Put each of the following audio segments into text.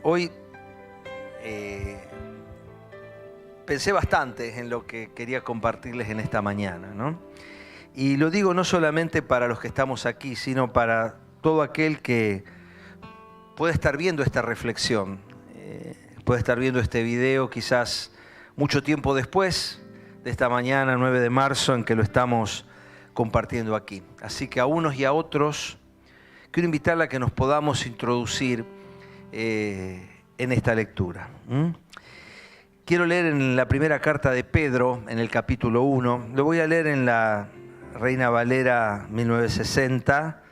Hoy pensé bastante en lo que quería compartirles en esta mañana, ¿no? Y lo digo no solamente para los que estamos aquí, sino para todo aquel que puede estar viendo esta reflexión, puede estar viendo este video quizás mucho tiempo después de esta mañana, 9 de marzo, en que lo estamos compartiendo aquí. Así que a unos y a otros quiero invitarle a que nos podamos introducir en esta lectura. Quiero leer en la primera carta de Pedro, en el capítulo 1. Lo voy a leer en la Reina Valera 1960.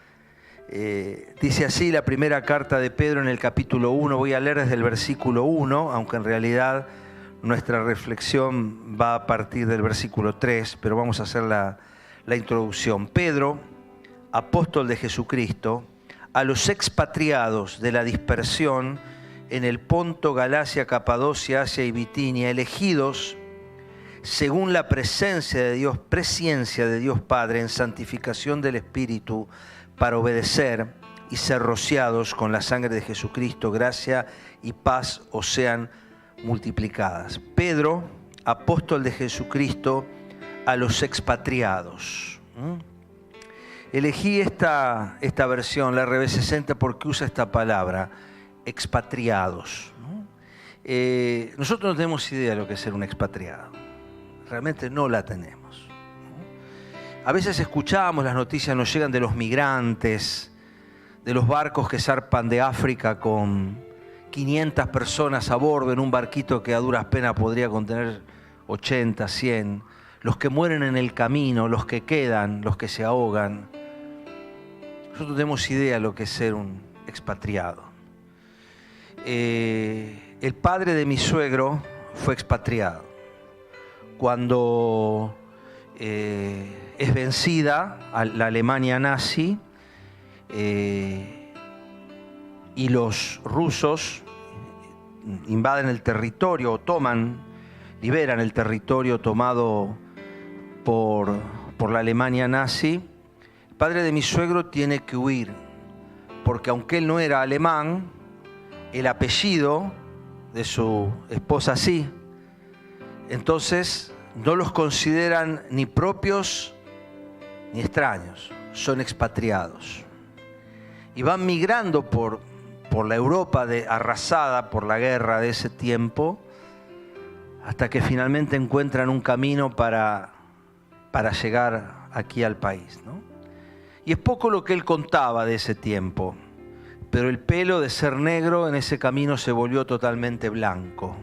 Dice así la primera carta de Pedro en el capítulo 1. Voy a leer desde el versículo 1, aunque en realidad nuestra reflexión va a partir del versículo 3, pero vamos a hacer la introducción. Pedro, apóstol de Jesucristo, a los expatriados de la dispersión en el Ponto, Galacia, Capadocia, Asia y Bitinia, elegidos según la prescencia de Dios Padre en santificación del Espíritu, para obedecer y ser rociados con la sangre de Jesucristo, gracia y paz os sean multiplicadas. Pedro, apóstol de Jesucristo, a los expatriados. Elegí esta versión, la RB60, porque usa esta palabra, expatriados. Nosotros no tenemos idea de lo que es ser un expatriado. Realmente no la tenemos. A veces escuchamos, las noticias nos llegan de los migrantes, de los barcos que zarpan de África con 500 personas a bordo en un barquito que a duras penas podría contener 80, 100. Los que mueren en el camino, los que quedan, los que se ahogan. Nosotros no tenemos idea de lo que es ser un expatriado. El padre de mi suegro fue expatriado. Cuando es vencida a la Alemania nazi y los rusos invaden el territorio o liberan el territorio tomado por la Alemania nazi, el padre de mi suegro tiene que huir, porque aunque él no era alemán, el apellido de su esposa sí. Entonces no los consideran ni propios ni extraños, son expatriados. Y van migrando por la Europa arrasada por la guerra de ese tiempo, hasta que finalmente encuentran un camino para llegar aquí al país, ¿no? Y es poco lo que él contaba de ese tiempo, pero el pelo de ser negro en ese camino se volvió totalmente blanco.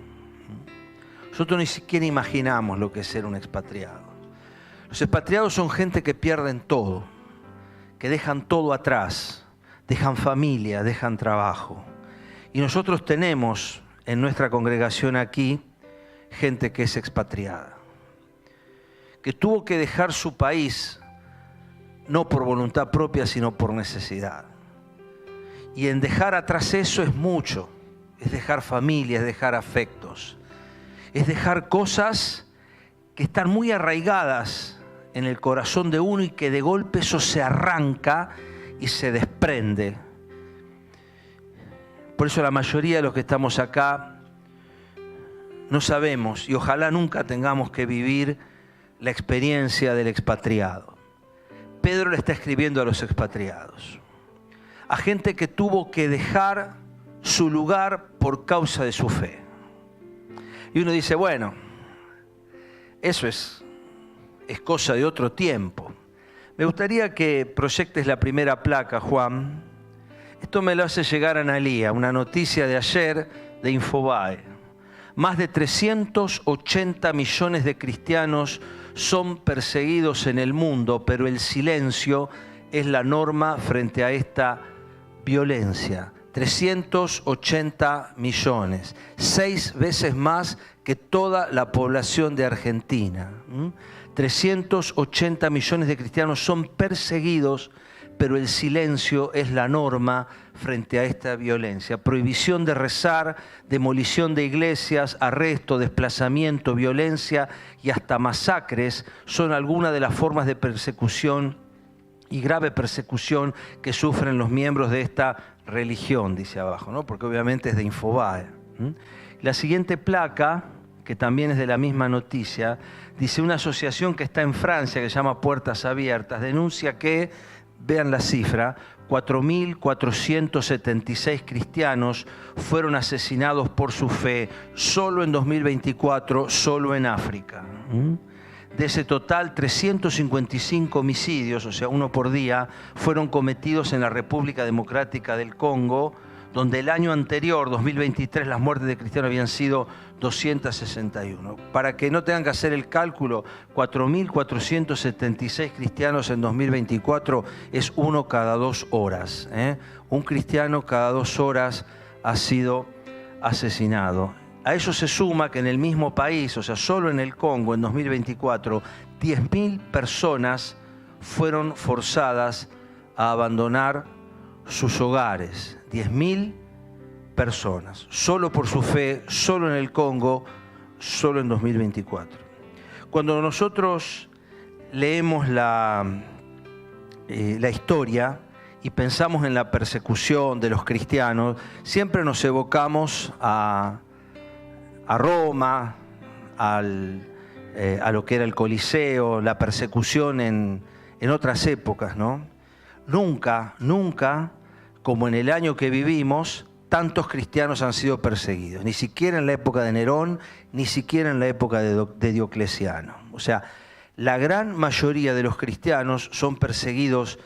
Nosotros ni siquiera imaginamos lo que es ser un expatriado. Los expatriados son gente que pierden todo, que dejan todo atrás, dejan familia, dejan trabajo. Y nosotros tenemos en nuestra congregación aquí gente que es expatriada, que tuvo que dejar su país no por voluntad propia, sino por necesidad. Y en dejar atrás eso es mucho, es dejar familia, es dejar afectos, es dejar cosas que están muy arraigadas en el corazón de uno y que de golpe eso se arranca y se desprende. Por eso la mayoría de los que estamos acá no sabemos y ojalá nunca tengamos que vivir la experiencia del expatriado. Pedro le está escribiendo a los expatriados, a gente que tuvo que dejar su lugar por causa de su fe. Y uno dice, bueno, eso es cosa de otro tiempo. Me gustaría que proyectes la primera placa, Juan. Esto me lo hace llegar a Analía, una noticia de ayer de Infobae. Más de 380 millones de cristianos son perseguidos en el mundo, pero el silencio es la norma frente a esta violencia. 380 millones, 6 veces más que toda la población de Argentina. 380 millones de cristianos son perseguidos, pero el silencio es la norma frente a esta violencia. Prohibición de rezar, demolición de iglesias, arresto, desplazamiento, violencia y hasta masacres son algunas de las formas de persecución y grave persecución que sufren los miembros de esta religión, dice abajo, ¿no? Porque obviamente es de Infobae. La siguiente placa, que también es de la misma noticia, dice: una asociación que está en Francia, que se llama Puertas Abiertas, denuncia que, vean la cifra, 4.476 cristianos fueron asesinados por su fe solo en 2024, solo en África. De ese total, 355 homicidios, o sea, uno por día, fueron cometidos en la República Democrática del Congo, donde el año anterior, 2023, las muertes de cristianos habían sido 261. Para que no tengan que hacer el cálculo, 4.476 cristianos en 2024 es uno cada 2 horas. Un cristiano cada 2 horas ha sido asesinado. A eso se suma que en el mismo país, o sea, solo en el Congo, en 2024, 10.000 personas fueron forzadas a abandonar sus hogares. 10.000 personas, solo por su fe, solo en el Congo, solo en 2024. Cuando nosotros leemos la historia y pensamos en la persecución de los cristianos, siempre nos evocamos a Roma, a lo que era el Coliseo, la persecución en otras épocas, ¿no? Nunca, como en el año que vivimos, tantos cristianos han sido perseguidos. Ni siquiera en la época de Nerón, ni siquiera en la época de Diocleciano. O sea, la gran mayoría de los cristianos son perseguidos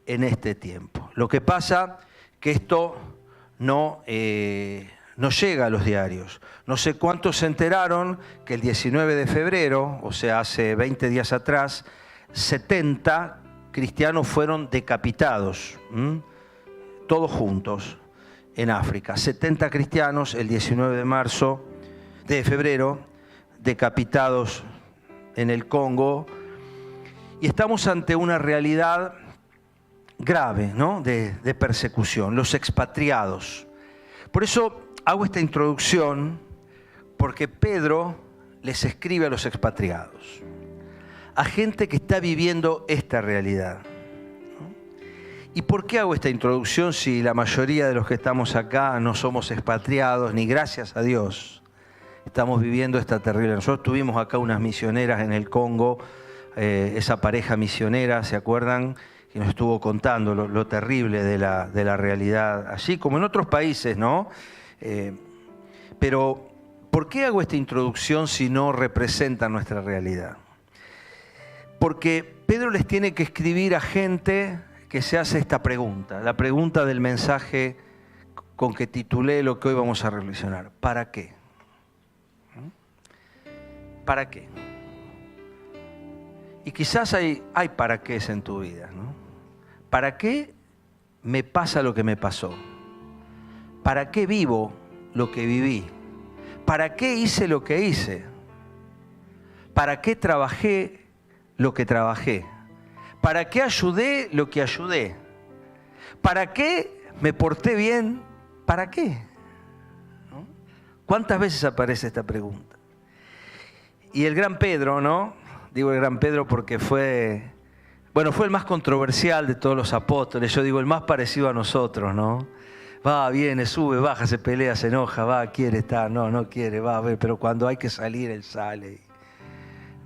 en este tiempo. Lo que pasa que esto no llega a los diarios. No sé cuántos se enteraron que el 19 de febrero, o sea, hace 20 días atrás, 70 cristianos fueron decapitados, todos juntos, en África. 70 cristianos el 19 de febrero, decapitados en el Congo. Y estamos ante una realidad grave, ¿no? de persecución, los expatriados. Por eso hago esta introducción, porque Pedro les escribe a los expatriados, a gente que está viviendo esta realidad. ¿Y por qué hago esta introducción si la mayoría de los que estamos acá no somos expatriados, ni gracias a Dios estamos viviendo esta terrible? Nosotros tuvimos acá unas misioneras en el Congo, esa pareja misionera, ¿se acuerdan? Que nos estuvo contando lo terrible de la realidad allí, como en otros países, ¿no? Pero, ¿por qué hago esta introducción si no representa nuestra realidad? Porque Pedro les tiene que escribir a gente que se hace esta pregunta, la pregunta del mensaje con que titulé lo que hoy vamos a reflexionar. ¿Para qué? ¿Para qué? Y quizás hay para qué en tu vida, ¿no? ¿Para qué me pasa lo que me pasó? ¿Para qué vivo lo que viví? ¿Para qué hice lo que hice? ¿Para qué trabajé lo que trabajé? ¿Para qué ayudé lo que ayudé? ¿Para qué me porté bien? ¿Para qué? ¿No? ¿Cuántas veces aparece esta pregunta? Y el gran Pedro, ¿no? Digo el gran Pedro porque fue el más controversial de todos los apóstoles. Yo digo el más parecido a nosotros, ¿no? Va, viene, sube, baja, se pelea, se enoja, va, quiere estar, no quiere, va a ver, pero cuando hay que salir, él sale.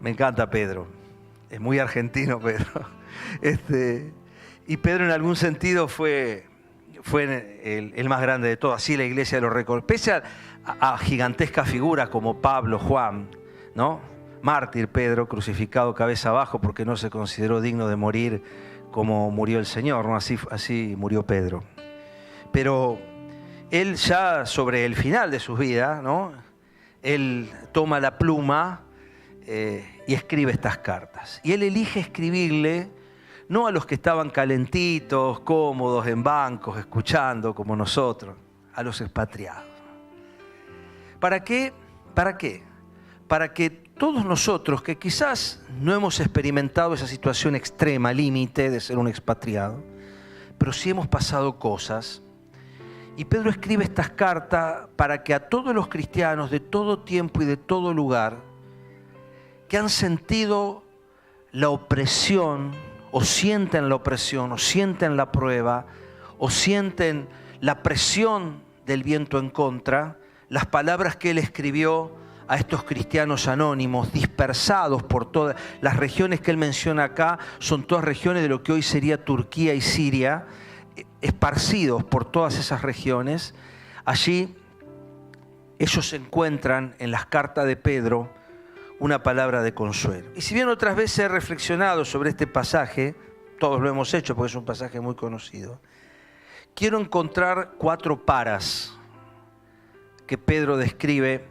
Me encanta Pedro. Es muy argentino, Pedro. Y Pedro en algún sentido fue el más grande de todos. Así la iglesia lo reconoce. Pese a gigantescas figuras como Pablo, Juan, ¿no? Mártir Pedro, crucificado cabeza abajo porque no se consideró digno de morir como murió el Señor, ¿no? Así murió Pedro. Pero él ya sobre el final de su vida, ¿no? Él toma la pluma y escribe estas cartas. Y él elige escribirle no a los que estaban calentitos, cómodos, en bancos, escuchando como nosotros, a los expatriados. ¿Para qué? ¿Para qué? Para que todos nosotros que quizás no hemos experimentado esa situación extrema, límite de ser un expatriado, pero sí hemos pasado cosas. Y Pedro escribe estas cartas para que a todos los cristianos de todo tiempo y de todo lugar que han sentido la opresión, o sienten la opresión, o sienten la prueba, o sienten la presión del viento en contra, las palabras que él escribió a estos cristianos anónimos dispersados por todas las regiones que él menciona acá, son todas regiones de lo que hoy sería Turquía y Siria, esparcidos por todas esas regiones. Allí ellos encuentran en las cartas de Pedro una palabra de consuelo. Y si bien otras veces he reflexionado sobre este pasaje, todos lo hemos hecho porque es un pasaje muy conocido, quiero encontrar 4 paras que Pedro describe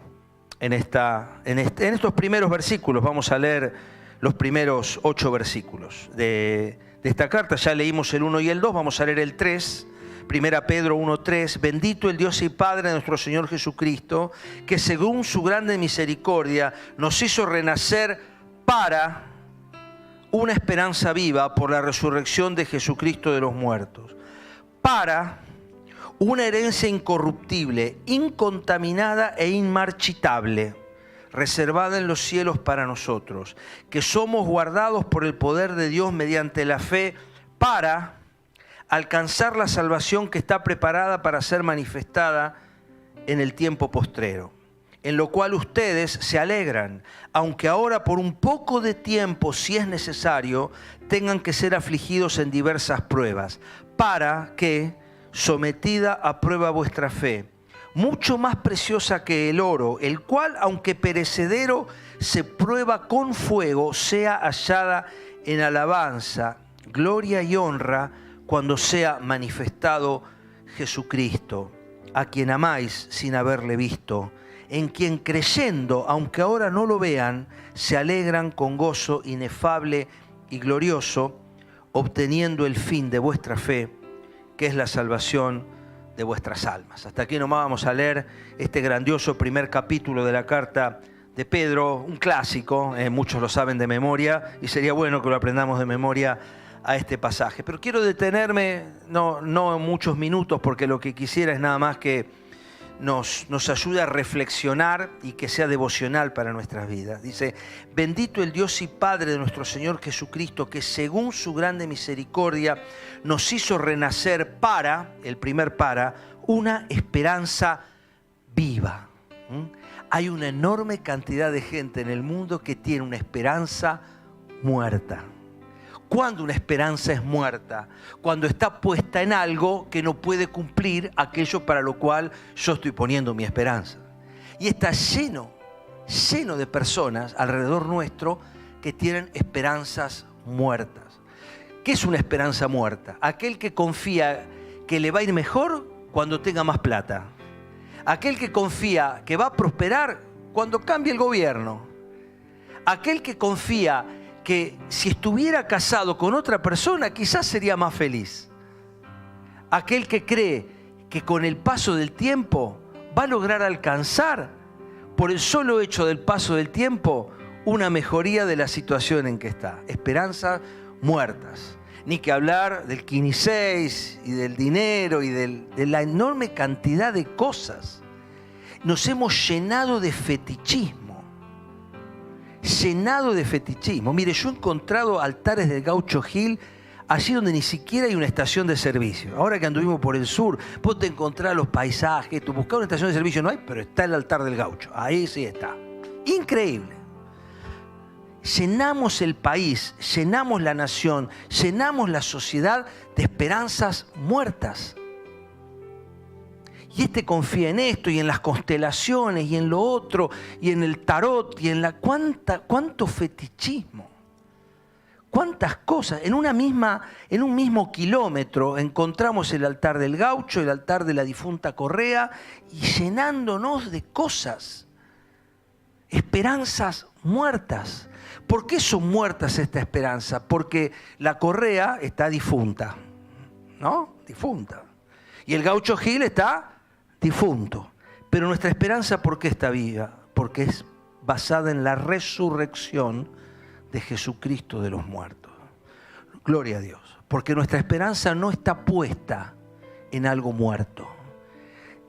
en estos primeros versículos. Vamos a leer los primeros 8 versículos de esta carta. Ya leímos el 1 y el 2, vamos a leer el 3. Primera Pedro 1:3, bendito el Dios y Padre de nuestro Señor Jesucristo, que según su grande misericordia nos hizo renacer para una esperanza viva por la resurrección de Jesucristo de los muertos, para una herencia incorruptible, incontaminada e inmarchitable, reservada en los cielos para nosotros, que somos guardados por el poder de Dios mediante la fe para alcanzar la salvación que está preparada para ser manifestada en el tiempo postrero, en lo cual ustedes se alegran, aunque ahora por un poco de tiempo, si es necesario, tengan que ser afligidos en diversas pruebas, para que, sometida a prueba vuestra fe, mucho más preciosa que el oro, el cual, aunque perecedero, se prueba con fuego, sea hallada en alabanza, gloria y honra, cuando sea manifestado Jesucristo, a quien amáis sin haberle visto, en quien creyendo, aunque ahora no lo vean, se alegran con gozo inefable y glorioso, obteniendo el fin de vuestra fe, que es la salvación de vuestras almas. Hasta aquí nomás vamos a leer este grandioso primer capítulo de la carta de Pedro, un clásico, muchos lo saben de memoria, y sería bueno que lo aprendamos de memoria a este pasaje. Pero quiero detenerme, no en muchos minutos, porque lo que quisiera es nada más que nos ayude a reflexionar y que sea devocional para nuestras vidas. Dice, bendito el Dios y Padre de nuestro Señor Jesucristo, que según su grande misericordia nos hizo renacer para, el primer para, una esperanza viva. Hay una enorme cantidad de gente en el mundo que tiene una esperanza muerta. ¿Cuándo una esperanza es muerta? Cuando está puesta en algo que no puede cumplir aquello para lo cual yo estoy poniendo mi esperanza. Y está lleno de personas alrededor nuestro que tienen esperanzas muertas. ¿Qué es una esperanza muerta? Aquel que confía que le va a ir mejor cuando tenga más plata. Aquel que confía que va a prosperar cuando cambie el gobierno. Aquel que confía que si estuviera casado con otra persona quizás sería más feliz. Aquel que cree que con el paso del tiempo va a lograr alcanzar, por el solo hecho del paso del tiempo, una mejoría de la situación en que está. Esperanzas muertas. Ni que hablar del 15 y del dinero y de la enorme cantidad de cosas. Nos hemos llenado de fetichismo. Mire, yo he encontrado altares del Gaucho Gil allí donde ni siquiera hay una estación de servicio. Ahora que anduvimos por el sur, vos te encontrás los paisajes, tú buscás una estación de servicio, no hay, pero está el altar del Gaucho. Ahí sí está. Increíble. Llenamos el país, llenamos la nación, llenamos la sociedad de esperanzas muertas. Y este confía en esto y en las constelaciones y en lo otro y en el tarot y en cuánto fetichismo, cuántas cosas. En un mismo kilómetro encontramos el altar del Gaucho, el altar de la difunta Correa y llenándonos de cosas, esperanzas muertas. ¿Por qué son muertas esta esperanza? Porque la Correa está difunta, ¿no? Difunta. Y el Gaucho Gil está difunto. Pero nuestra esperanza, ¿por qué está viva? Porque es basada en la resurrección de Jesucristo de los muertos. Gloria a Dios. Porque nuestra esperanza no está puesta en algo muerto.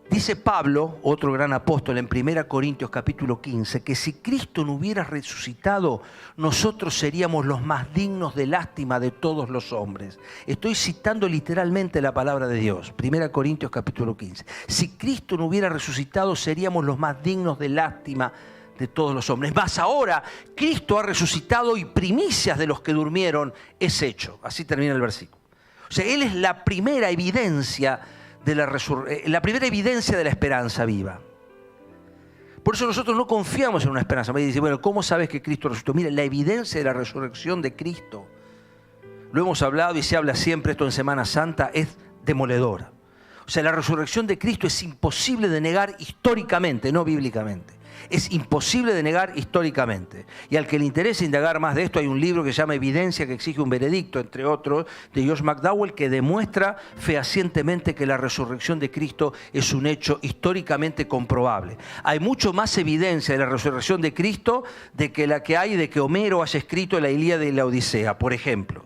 Dice Pablo, otro gran apóstol, en 1 Corintios capítulo 15, que si Cristo no hubiera resucitado, nosotros seríamos los más dignos de lástima de todos los hombres. Estoy citando literalmente la palabra de Dios, 1 Corintios capítulo 15. Si Cristo no hubiera resucitado, seríamos los más dignos de lástima de todos los hombres. Más ahora, Cristo ha resucitado y primicias de los que durmieron es hecho. Así termina el versículo. O sea, Él es la primera evidencia de la primera evidencia de la esperanza viva. Por eso nosotros no confiamos en una esperanza. Me dice, bueno, ¿cómo sabes que Cristo resucitó? Mira, la evidencia de la resurrección de Cristo, lo hemos hablado y se habla siempre esto en Semana Santa, es demoledora. O sea, la resurrección de Cristo es imposible de negar históricamente, no bíblicamente. Es imposible de negar históricamente. Y al que le interese indagar más de esto, hay un libro que se llama Evidencia que exige un veredicto, entre otros, de Josh McDowell, que demuestra fehacientemente que la resurrección de Cristo es un hecho históricamente comprobable. Hay mucho más evidencia de la resurrección de Cristo de que la que hay de que Homero haya escrito la Ilíada y la Odisea, por ejemplo.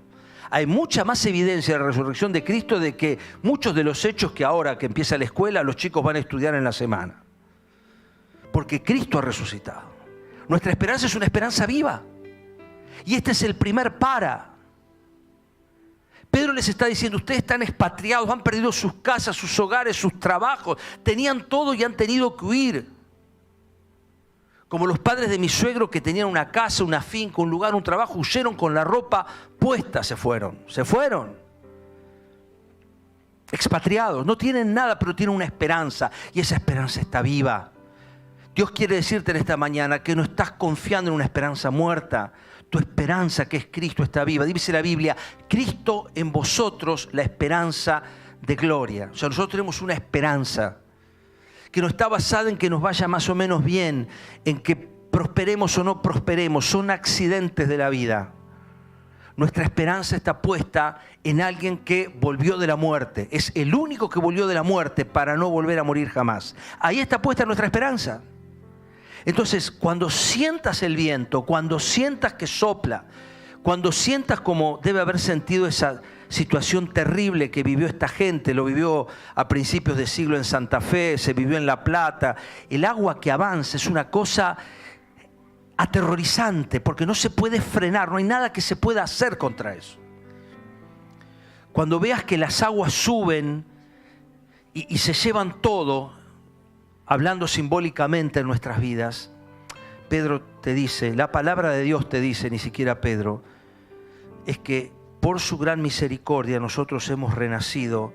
Hay mucha más evidencia de la resurrección de Cristo de que muchos de los hechos que ahora que empieza la escuela los chicos van a estudiar en la semana. Porque Cristo ha resucitado. Nuestra esperanza es una esperanza viva. Y este es el primer para. Pedro les está diciendo, ustedes están expatriados, han perdido sus casas, sus hogares, sus trabajos. Tenían todo y han tenido que huir. Como los padres de mi suegro que tenían una casa, una finca, un lugar, un trabajo, huyeron con la ropa puesta, se fueron. Se fueron. Expatriados, no tienen nada, pero tienen una esperanza. Y esa esperanza está viva. Dios quiere decirte en esta mañana que no estás confiando en una esperanza muerta. Tu esperanza, que es Cristo, está viva. Dice la Biblia, Cristo en vosotros, la esperanza de gloria. O sea, nosotros tenemos una esperanza que no está basada en que nos vaya más o menos bien, en que prosperemos o no prosperemos. Son accidentes de la vida. Nuestra esperanza está puesta en alguien que volvió de la muerte. Es el único que volvió de la muerte para no volver a morir jamás. Ahí está puesta nuestra esperanza. Entonces, cuando sientas el viento, cuando sientas que sopla, cuando sientas como debe haber sentido esa situación terrible que vivió esta gente, lo vivió a principios de siglo en Santa Fe, se vivió en La Plata, el agua que avanza es una cosa aterrorizante porque no se puede frenar, no hay nada que se pueda hacer contra eso. Cuando veas que las aguas suben y se llevan todo, hablando simbólicamente en nuestras vidas, Pedro te dice, la palabra de Dios te dice, ni siquiera Pedro, es que por su gran misericordia nosotros hemos renacido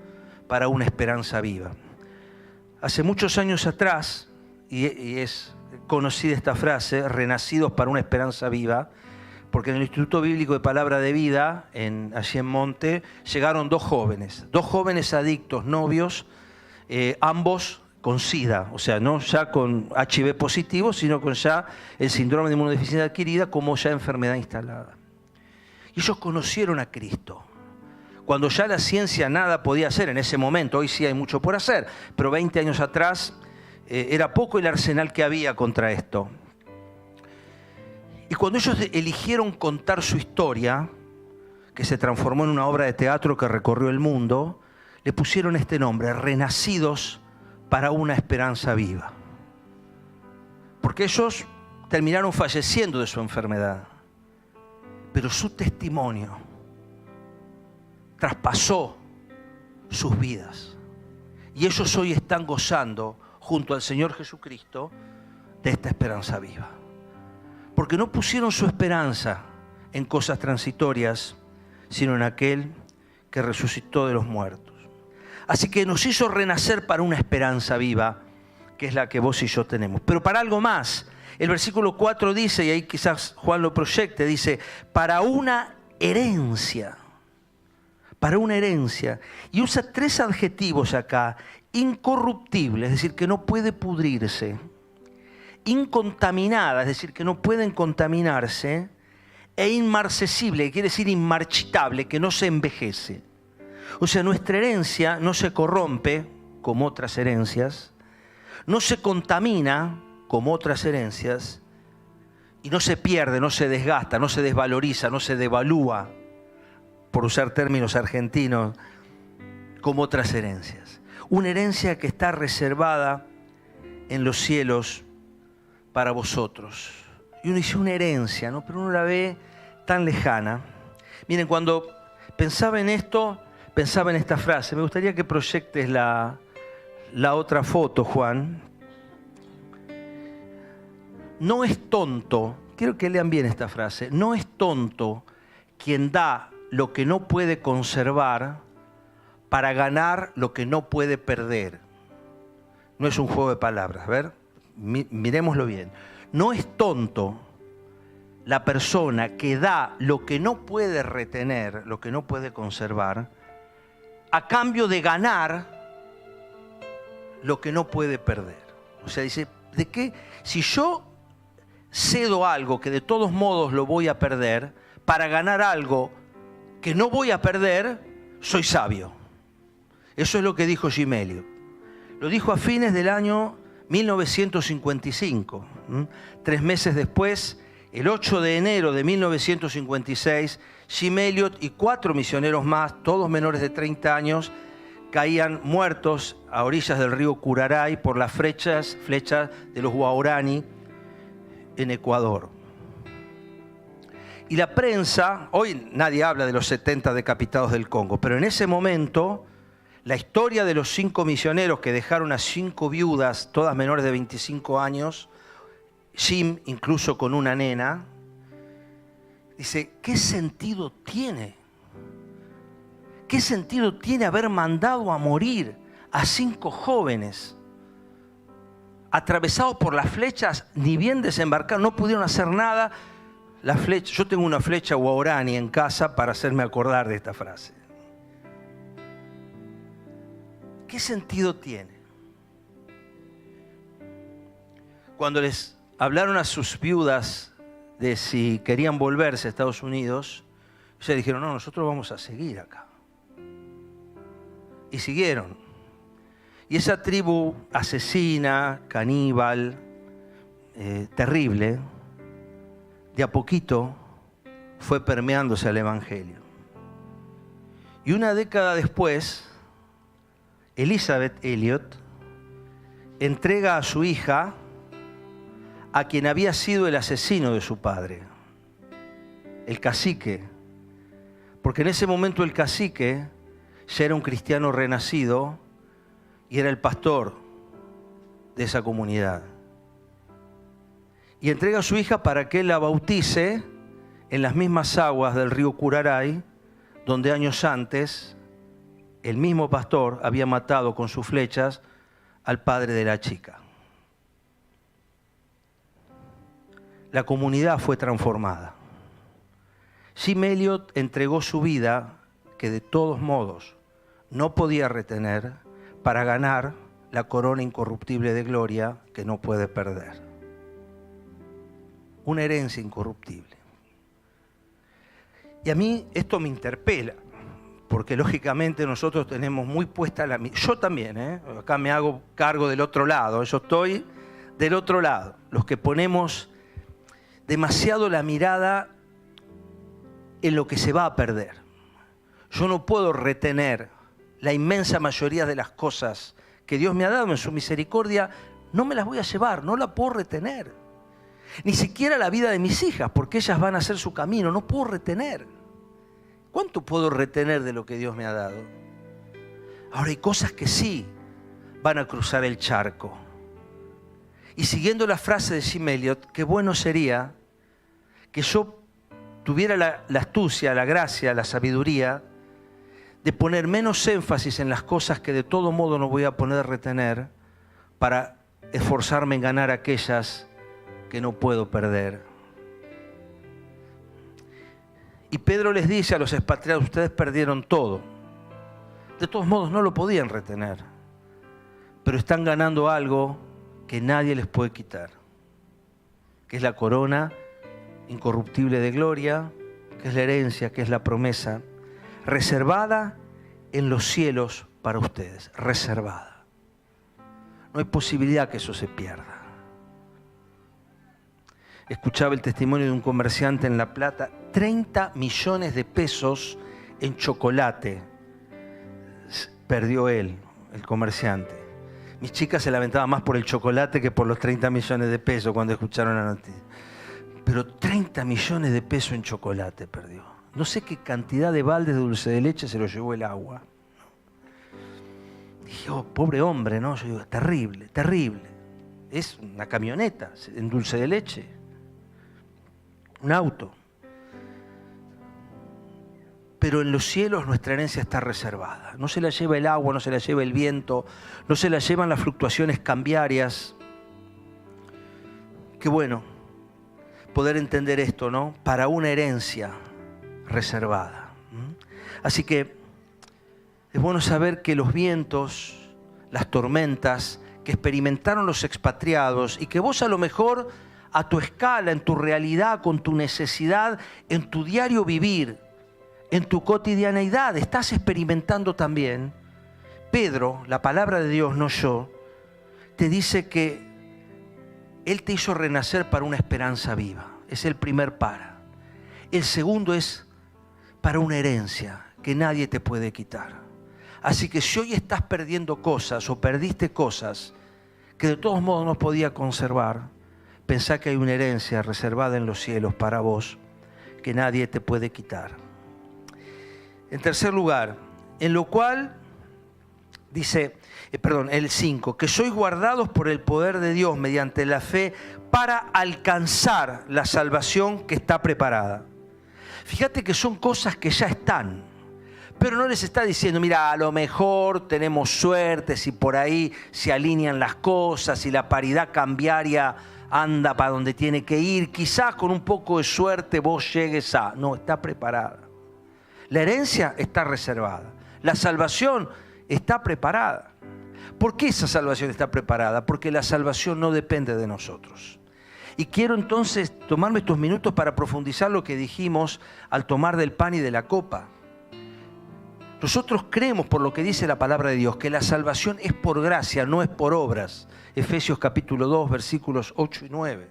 para una esperanza viva. Hace muchos años atrás, y es conocida esta frase, renacidos para una esperanza viva, porque en el Instituto Bíblico de Palabra de Vida, allí en Monte, llegaron dos jóvenes adictos, novios, ambos con SIDA, o sea, no ya con HIV positivo, sino con ya el síndrome de inmunodeficiencia adquirida como ya enfermedad instalada. Y ellos conocieron a Cristo. Cuando ya la ciencia nada podía hacer en ese momento, hoy sí hay mucho por hacer, pero 20 años atrás era poco el arsenal que había contra esto. Y cuando ellos eligieron contar su historia, que se transformó en una obra de teatro que recorrió el mundo, le pusieron este nombre, Renacidos para una esperanza viva. Porque ellos terminaron falleciendo de su enfermedad. Pero su testimonio traspasó sus vidas. Y ellos hoy están gozando junto al Señor Jesucristo de esta esperanza viva. Porque no pusieron su esperanza en cosas transitorias, sino en aquel que resucitó de los muertos. Así que nos hizo renacer para una esperanza viva, que es la que vos y yo tenemos. Pero para algo más. El versículo 4 dice, y ahí quizás Juan lo proyecte, dice, para una herencia. Para una herencia. Y usa 3 adjetivos acá. Incorruptible, es decir, que no puede pudrirse. Incontaminada, es decir, que no pueden contaminarse. E inmarcesible, que quiere decir inmarchitable, que no se envejece. O sea, nuestra herencia no se corrompe, como otras herencias, no se contamina, como otras herencias, y no se pierde, no se desgasta, no se desvaloriza, no se devalúa, por usar términos argentinos, como otras herencias. una herencia que está reservada en los cielos para vosotros. Y uno dice una herencia, ¿no? Pero uno la ve tan lejana. Miren, cuando pensaba en esto, pensaba en esta frase. Me gustaría que proyectes la otra foto, Juan. No es tonto, quiero que lean bien esta frase, no es tonto quien da lo que no puede conservar para ganar lo que no puede perder. No es un juego de palabras, a ver, miremoslo bien. No es tonto la persona que da lo que no puede retener, lo que no puede conservar, a cambio de ganar lo que no puede perder. O sea, dice, ¿de qué? Si yo cedo algo que de todos modos lo voy a perder para ganar algo que no voy a perder, soy sabio. Eso es lo que dijo Jim Elliot. Lo dijo a fines del año 1955. 3 meses después, el 8 de enero de 1956, Jim Elliot y 4 misioneros más, todos menores de 30 años, caían muertos a orillas del río Curaray por las flechas de los Guaraní en Ecuador. Y la prensa, hoy nadie habla de los 70 decapitados del Congo, pero en ese momento la historia de los 5 misioneros que dejaron a 5 viudas, todas menores de 25 años, Jim incluso con una nena, dice, ¿qué sentido tiene? ¿Qué sentido tiene haber mandado a morir a 5 jóvenes atravesados por las flechas, ni bien desembarcaron, no pudieron hacer nada? Yo tengo una flecha guaraní en casa para hacerme acordar de esta frase. ¿Qué sentido tiene? Cuando les hablaron a sus viudas de si querían volverse a Estados Unidos, ellas dijeron, no, nosotros vamos a seguir acá. Y siguieron. Y esa tribu asesina, caníbal, terrible, de a poquito fue permeándose al Evangelio. Y una década después, Elizabeth Elliot entrega a su hija a quien había sido el asesino de su padre, el cacique. Porque en ese momento el cacique ya era un cristiano renacido y era el pastor de esa comunidad. Y entrega a su hija para que él la bautice en las mismas aguas del río Curaray, donde años antes el mismo pastor había matado con sus flechas al padre de la chica. La comunidad fue transformada. Jim Elliot entregó su vida, que de todos modos no podía retener, para ganar la corona incorruptible de gloria que no puede perder. Una herencia incorruptible. Y a mí esto me interpela, porque lógicamente nosotros tenemos muy puesta la mirada. Yo también, acá me hago cargo del otro lado, yo estoy del otro lado, los que ponemos demasiado la mirada en lo que se va a perder. Yo no puedo retener la inmensa mayoría de las cosas que Dios me ha dado en su misericordia, no me las voy a llevar, no la puedo retener. Ni siquiera la vida de mis hijas, porque ellas van a hacer su camino, no puedo retener. ¿Cuánto puedo retener de lo que Dios me ha dado? Ahora hay cosas que sí van a cruzar el charco. Y siguiendo la frase de Jim Elliot, qué bueno sería que yo tuviera la astucia, la gracia, la sabiduría de poner menos énfasis en las cosas que de todo modo no voy a poder retener para esforzarme en ganar aquellas que no puedo perder. Y Pedro les dice a los expatriados, ustedes perdieron todo. De todos modos no lo podían retener, pero están ganando algo que nadie les puede quitar, que es la corona incorruptible de gloria, que es la herencia, que es la promesa, reservada en los cielos para ustedes, reservada. No hay posibilidad que eso se pierda. Escuchaba el testimonio de un comerciante en La Plata, 30 millones de pesos en chocolate perdió él el comerciante. Mis chicas se lamentaban más por el chocolate que por los 30 millones de pesos cuando escucharon la noticia. Pero 30 millones de pesos en chocolate perdió. No sé qué cantidad de baldes de dulce de leche se lo llevó el agua. Dije, oh, pobre hombre, ¿no? Yo digo, terrible, terrible. Es una camioneta en dulce de leche. Un auto. Pero en los cielos nuestra herencia está reservada. No se la lleva el agua, no se la lleva el viento, no se la llevan las fluctuaciones cambiarias. Qué bueno poder entender esto, ¿no? Para una herencia reservada. Así que es bueno saber que los vientos, las tormentas que experimentaron los expatriados y que vos a lo mejor a tu escala, en tu realidad, con tu necesidad, en tu diario vivir, en tu cotidianeidad, estás experimentando también. Pedro, la palabra de Dios, no yo, te dice que Él te hizo renacer para una esperanza viva. Es el primer para. El segundo es para una herencia que nadie te puede quitar. Así que si hoy estás perdiendo cosas o perdiste cosas que de todos modos no podías conservar, pensá que hay una herencia reservada en los cielos para vos que nadie te puede quitar. En tercer lugar, en lo cual dice, el 5, que sois guardados por el poder de Dios mediante la fe para alcanzar la salvación que está preparada. Fíjate que son cosas que ya están, pero no les está diciendo, mira, a lo mejor tenemos suerte si por ahí se alinean las cosas, si la paridad cambiaria anda para donde tiene que ir, quizás con un poco de suerte vos llegues a... No, está preparada. La herencia está reservada. La salvación está preparada. ¿Por qué esa salvación está preparada? Porque la salvación no depende de nosotros. Y quiero entonces tomarme estos minutos para profundizar lo que dijimos al tomar del pan y de la copa. Nosotros creemos, por lo que dice la palabra de Dios, que la salvación es por gracia, no es por obras. Efesios capítulo 2, versículos 8 y 9.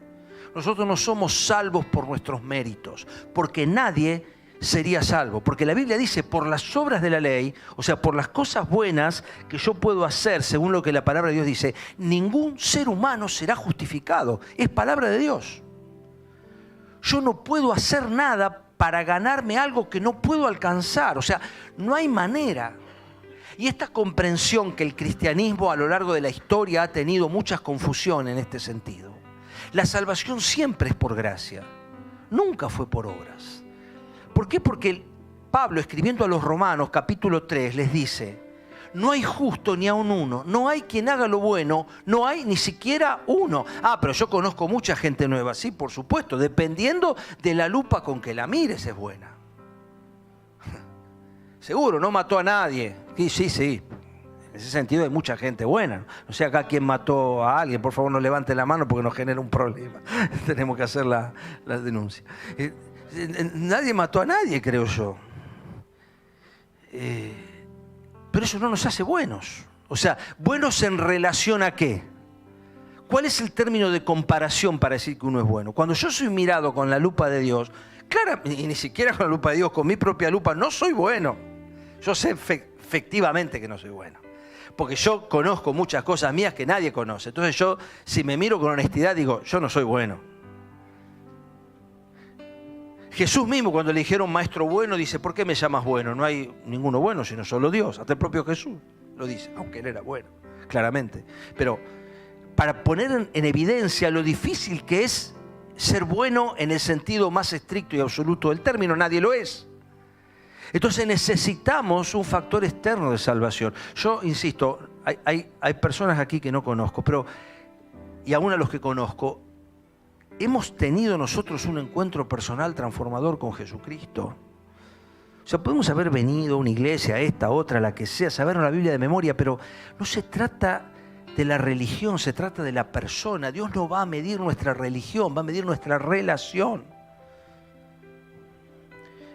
Nosotros no somos salvos por nuestros méritos, porque nadie sería salvo. Porque la Biblia dice, por las obras de la ley, o sea, por las cosas buenas que yo puedo hacer, según lo que la palabra de Dios dice, ningún ser humano será justificado. Es palabra de Dios. Yo no puedo hacer nada para ganarme algo que no puedo alcanzar. O sea, no hay manera. Y esta comprensión que el cristianismo a lo largo de la historia ha tenido muchas confusiones en este sentido. La salvación siempre es por gracia. Nunca fue por obras. ¿Por qué? Porque Pablo, escribiendo a los Romanos, capítulo 3, les dice, no hay justo ni aun uno, no hay quien haga lo bueno, no hay ni siquiera uno. Ah, pero yo conozco mucha gente nueva. Sí, por supuesto, dependiendo de la lupa con que la mires es buena. Seguro, no mató a nadie. Sí. En ese sentido hay mucha gente buena. No sé acá quién mató a alguien. Por favor, no levante la mano porque nos genera un problema. Tenemos que hacer la denuncia. Nadie mató a nadie, creo yo. Pero eso no nos hace buenos. O sea, ¿buenos en relación a qué? ¿Cuál es el término de comparación para decir que uno es bueno? Cuando yo soy mirado con la lupa de Dios, claro, y ni siquiera con la lupa de Dios, con mi propia lupa, no soy bueno. Yo sé efectivamente que no soy bueno. Porque yo conozco muchas cosas mías que nadie conoce. Entonces yo, si me miro con honestidad, digo, yo no soy bueno. Jesús mismo, cuando le dijeron maestro bueno, dice, ¿por qué me llamas bueno? No hay ninguno bueno, sino solo Dios. Hasta el propio Jesús lo dice, aunque él era bueno, claramente. Pero para poner en evidencia lo difícil que es ser bueno en el sentido más estricto y absoluto del término, nadie lo es. Entonces necesitamos un factor externo de salvación. Yo insisto, hay personas aquí que no conozco, y aún a los que conozco, hemos tenido nosotros un encuentro personal transformador con Jesucristo. O sea, podemos haber venido a una iglesia, esta, otra, la que sea, saber la Biblia de memoria, pero no se trata de la religión, se trata de la persona. Dios no va a medir nuestra religión, va a medir nuestra relación.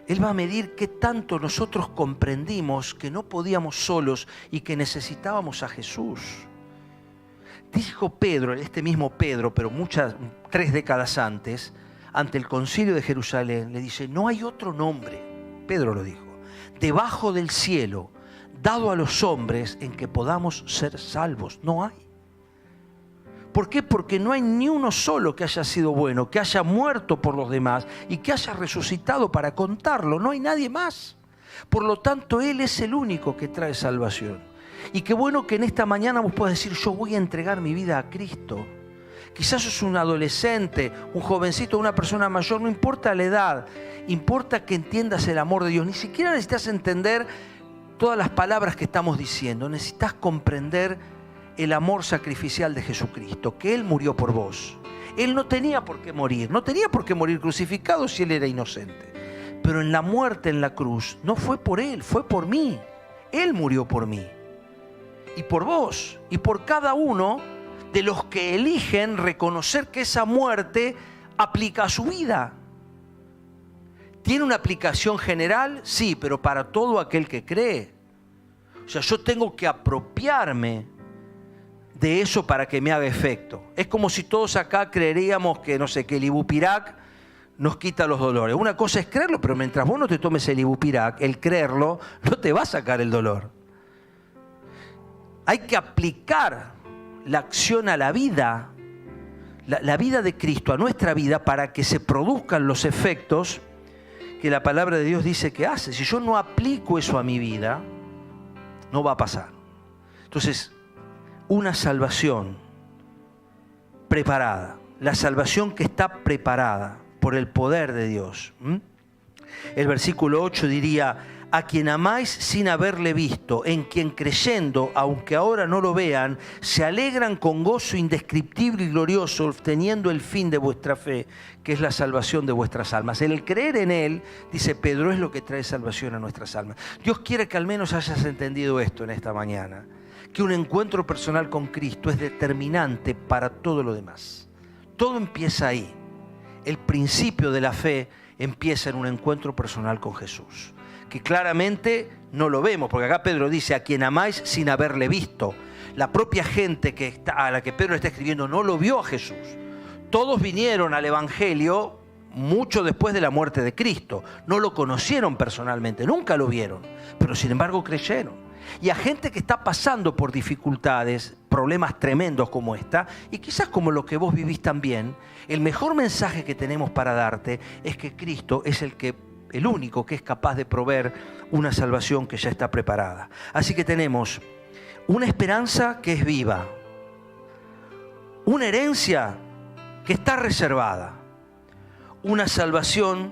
Él va a medir qué tanto nosotros comprendimos que no podíamos solos y que necesitábamos a Jesús. Dijo Pedro, este mismo Pedro, pero 3 décadas antes, ante el concilio de Jerusalén, le dice, no hay otro nombre, Pedro lo dijo, debajo del cielo, dado a los hombres en que podamos ser salvos. No hay. ¿Por qué? Porque no hay ni uno solo que haya sido bueno, que haya muerto por los demás y que haya resucitado para contarlo. No hay nadie más. Por lo tanto, Él es el único que trae salvación. Y qué bueno que en esta mañana vos puedas decir, yo voy a entregar mi vida a Cristo. Quizás sos un adolescente, un jovencito, una persona mayor, no importa la edad, importa que entiendas el amor de Dios. Ni siquiera necesitas entender todas las palabras que estamos diciendo, necesitas comprender el amor sacrificial de Jesucristo, que Él murió por vos. Él no tenía por qué morir, no tenía por qué morir crucificado si Él era inocente. Pero en la muerte en la cruz no fue por Él, fue por mí. Él murió por mí. Y por vos, y por cada uno de los que eligen reconocer que esa muerte aplica a su vida. ¿Tiene una aplicación general? Sí, pero para todo aquel que cree. O sea, yo tengo que apropiarme de eso para que me haga efecto. Es como si todos acá creeríamos que, no sé, que el Ibupirac nos quita los dolores. Una cosa es creerlo, pero mientras vos no te tomes el Ibupirac, el creerlo no te va a sacar el dolor. Hay que aplicar la acción a la vida, la vida de Cristo a nuestra vida para que se produzcan los efectos que la palabra de Dios dice que hace. Si yo no aplico eso a mi vida, no va a pasar. Entonces, una salvación preparada, la salvación que está preparada por el poder de Dios. El versículo 8 diría, a quien amáis sin haberle visto, en quien creyendo, aunque ahora no lo vean, se alegran con gozo indescriptible y glorioso, obteniendo el fin de vuestra fe, que es la salvación de vuestras almas. El creer en Él, dice Pedro, es lo que trae salvación a nuestras almas. Dios quiere que al menos hayas entendido esto en esta mañana, que un encuentro personal con Cristo es determinante para todo lo demás. Todo empieza ahí. El principio de la fe empieza en un encuentro personal con Jesús, que claramente no lo vemos, porque acá Pedro dice, a quien amáis sin haberle visto. La propia gente a la que Pedro está escribiendo no lo vio a Jesús. Todos vinieron al Evangelio mucho después de la muerte de Cristo. No lo conocieron personalmente, nunca lo vieron, pero sin embargo creyeron. Y a gente que está pasando por dificultades, problemas tremendos como esta, y quizás como lo que vos vivís también, el mejor mensaje que tenemos para darte es que Cristo es el único que es capaz de proveer una salvación que ya está preparada. Así que tenemos una esperanza que es viva, una herencia que está reservada, una salvación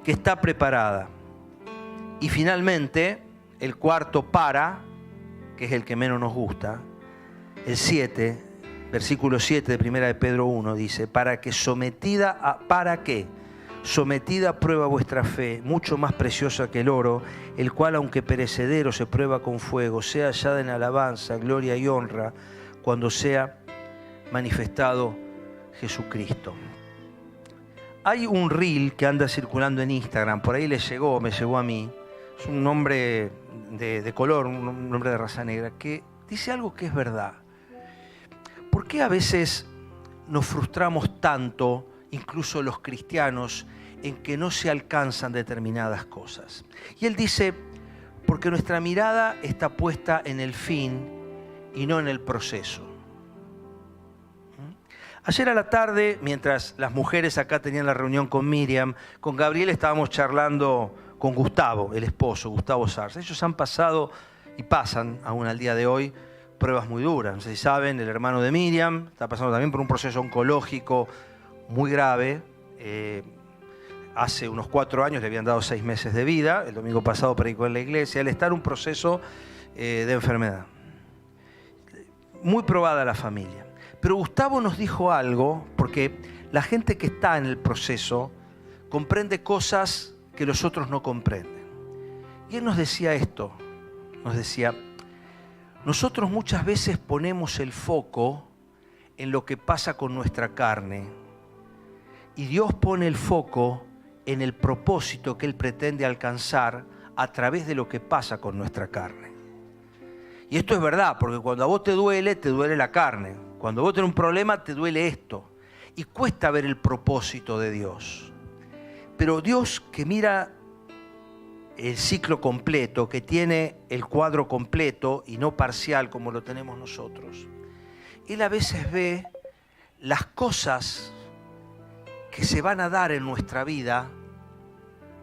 que está preparada. Y finalmente, el cuarto que es el que menos nos gusta, el 7, versículo 7 de 1 de Pedro 1, dice, ¿para qué? Sometida a prueba vuestra fe, mucho más preciosa que el oro, el cual, aunque perecedero, se prueba con fuego, sea hallada en alabanza, gloria y honra, cuando sea manifestado Jesucristo. Hay un reel que anda circulando en Instagram, por ahí me llegó a mí, es un hombre de color, un hombre de raza negra, que dice algo que es verdad. ¿Por qué a veces nos frustramos tanto, incluso los cristianos, en que no se alcanzan determinadas cosas? Y él dice, porque nuestra mirada está puesta en el fin y no en el proceso. Ayer a la tarde, mientras las mujeres acá tenían la reunión con Miriam, con Gabriel estábamos charlando con Gustavo, el esposo, Gustavo Sarza. Ellos han pasado y pasan aún al día de hoy pruebas muy duras. No sé si saben, el hermano de Miriam está pasando también por un proceso oncológico muy grave. Hace unos 4 años le habían dado 6 meses de vida. El domingo pasado predicó en la iglesia. Él está en un proceso de enfermedad. Muy probada la familia. Pero Gustavo nos dijo algo, porque la gente que está en el proceso comprende cosas que los otros no comprenden. Y él nos decía esto, nos decía, nosotros muchas veces ponemos el foco en lo que pasa con nuestra carne y Dios pone el foco en el propósito que Él pretende alcanzar a través de lo que pasa con nuestra carne. Y esto es verdad, porque cuando a vos te duele la carne. Cuando vos tenés un problema, te duele esto. Y cuesta ver el propósito de Dios. Pero Dios, que mira el ciclo completo, que tiene el cuadro completo y no parcial como lo tenemos nosotros, Él a veces ve las cosas que se van a dar en nuestra vida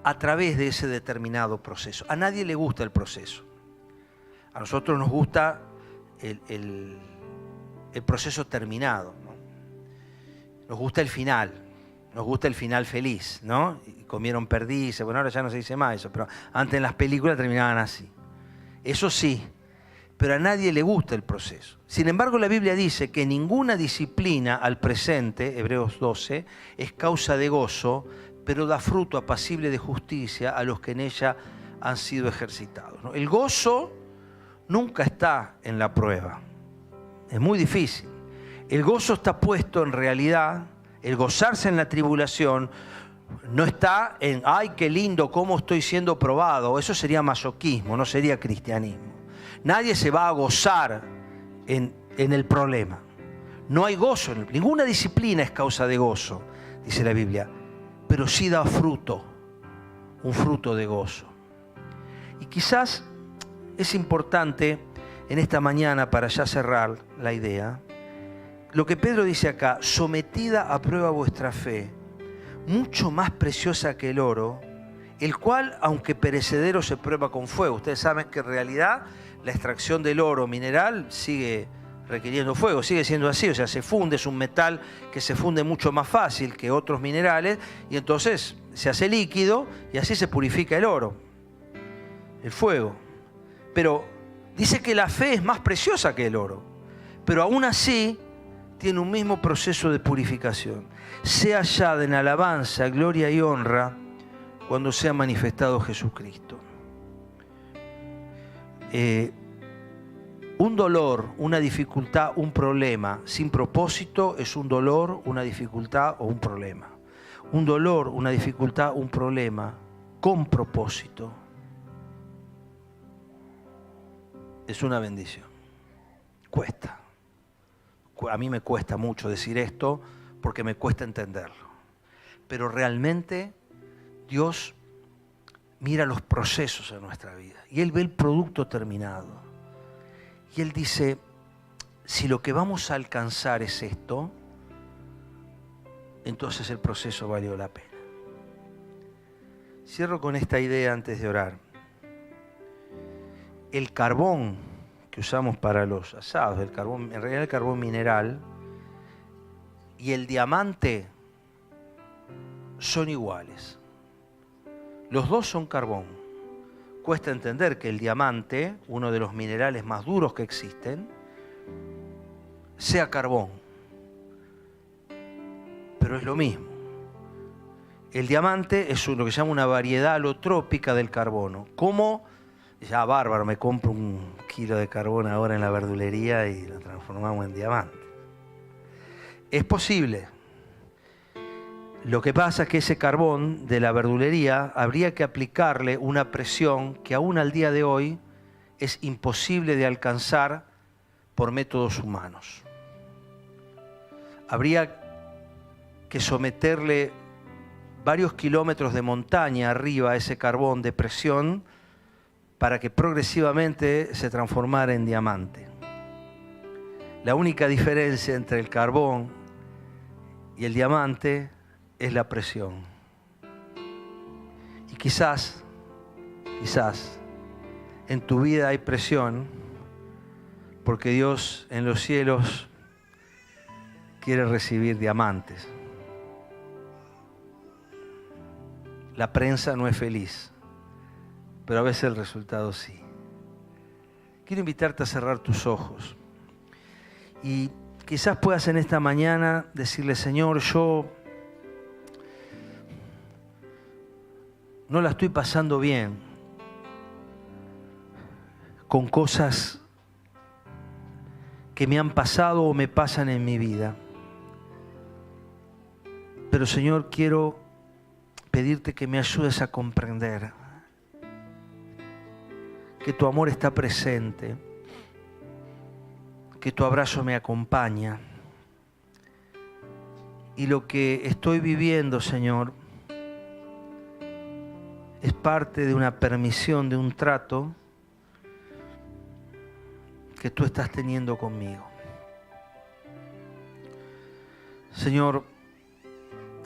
a través de ese determinado proceso. A nadie le gusta el proceso. A nosotros nos gusta el proceso terminado, ¿no? Nos gusta el final. Nos gusta el final feliz, ¿no? Y comieron perdices. Bueno, ahora ya no se dice más eso, pero antes en las películas terminaban así. Eso sí, pero a nadie le gusta el proceso. Sin embargo, la Biblia dice que ninguna disciplina al presente, Hebreos 12, es causa de gozo, pero da fruto apacible de justicia a los que en ella han sido ejercitados, ¿no? El gozo nunca está en la prueba. Es muy difícil. El gozo está puesto en realidad. El gozarse en la tribulación no está en, ay, qué lindo, cómo estoy siendo probado. Eso sería masoquismo, no sería cristianismo. Nadie se va a gozar en el problema. No hay gozo. Ninguna disciplina es causa de gozo, dice la Biblia. Pero sí da fruto, un fruto de gozo. Y quizás es importante en esta mañana, para ya cerrar la idea, lo que Pedro dice acá: sometida a prueba vuestra fe, mucho más preciosa que el oro, el cual, aunque perecedero, se prueba con fuego. Ustedes saben que en realidad la extracción del oro mineral sigue requiriendo fuego, sigue siendo así, o sea, se funde, es un metal que se funde mucho más fácil que otros minerales, y entonces se hace líquido y así se purifica el oro, el fuego. Pero dice que la fe es más preciosa que el oro, pero aún así tiene un mismo proceso de purificación. Sea hallada en alabanza, gloria y honra cuando sea manifestado Jesucristo. Un dolor, una dificultad, un problema sin propósito es un dolor, una dificultad o un problema. Un dolor, una dificultad, un problema con propósito es una bendición. Cuesta. A mí me cuesta mucho decir esto porque me cuesta entenderlo. Pero realmente Dios mira los procesos en nuestra vida y Él ve el producto terminado. Y Él dice, si lo que vamos a alcanzar es esto, entonces el proceso valió la pena. Cierro con esta idea antes de orar. El carbón que usamos para los asados, el carbón, en realidad el carbón mineral, y el diamante son iguales. Los dos son carbón. Cuesta entender que el diamante, uno de los minerales más duros que existen, sea carbón. Pero es lo mismo. El diamante es lo que se llama una variedad alotrópica del carbono. ¿Cómo? Ya bárbaro, me compro 1 kilo de carbón ahora en la verdulería y lo transformamos en diamante. Es posible. Lo que pasa es que ese carbón de la verdulería habría que aplicarle una presión que aún al día de hoy es imposible de alcanzar por métodos humanos. Habría que someterle varios kilómetros de montaña arriba a ese carbón de presión para que progresivamente se transformara en diamante. La única diferencia entre el carbón y el diamante es la presión. Y quizás en tu vida hay presión porque Dios en los cielos quiere recibir diamantes. La prensa no es feliz, pero a veces el resultado sí. Quiero invitarte a cerrar tus ojos y quizás puedas en esta mañana decirle: Señor, yo no la estoy pasando bien con cosas que me han pasado o me pasan en mi vida. Pero Señor, quiero pedirte que me ayudes a comprender que tu amor está presente, que tu abrazo me acompaña. Y lo que estoy viviendo, Señor, es parte de una permisión, de un trato que tú estás teniendo conmigo. Señor,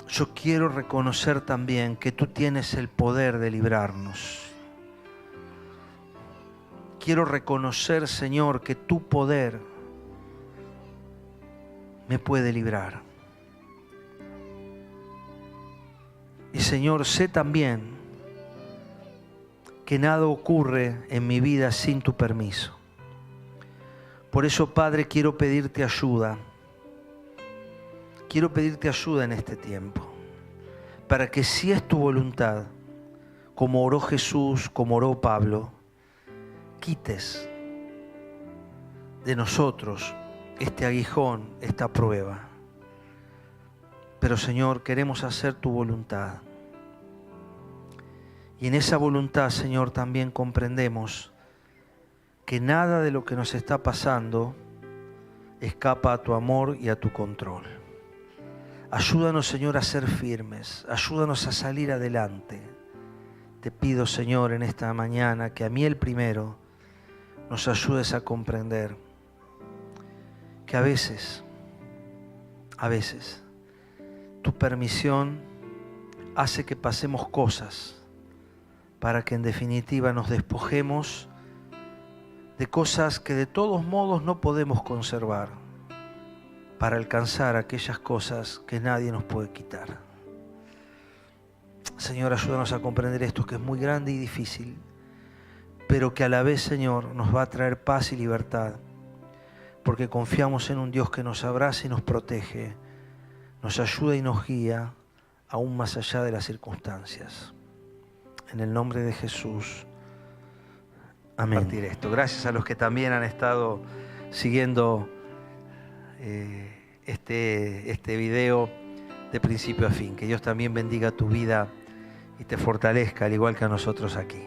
yo quiero reconocer también que tú tienes el poder de librarnos. Quiero reconocer, Señor, que tu poder me puede librar. Y Señor, sé también que nada ocurre en mi vida sin tu permiso. Por eso, Padre, quiero pedirte ayuda. Quiero pedirte ayuda en este tiempo, para que si es tu voluntad, como oró Jesús, como oró Pablo, quites de nosotros este aguijón, esta prueba. Pero Señor, queremos hacer tu voluntad. Y en esa voluntad, Señor, también comprendemos que nada de lo que nos está pasando escapa a tu amor y a tu control. Ayúdanos, Señor, a ser firmes. Ayúdanos a salir adelante. Te pido, Señor, en esta mañana, que a mí el primero nos ayudes a comprender que a veces, tu permisión hace que pasemos cosas para que en definitiva nos despojemos de cosas que de todos modos no podemos conservar, para alcanzar aquellas cosas que nadie nos puede quitar. Señor, ayúdanos a comprender esto, que es muy grande y difícil, pero que a la vez, Señor, nos va a traer paz y libertad, porque confiamos en un Dios que nos abraza y nos protege, nos ayuda y nos guía, aún más allá de las circunstancias. En el nombre de Jesús. Amén. Compartir esto. Gracias a los que también han estado siguiendo este video de principio a fin. Que Dios también bendiga tu vida y te fortalezca, al igual que a nosotros aquí.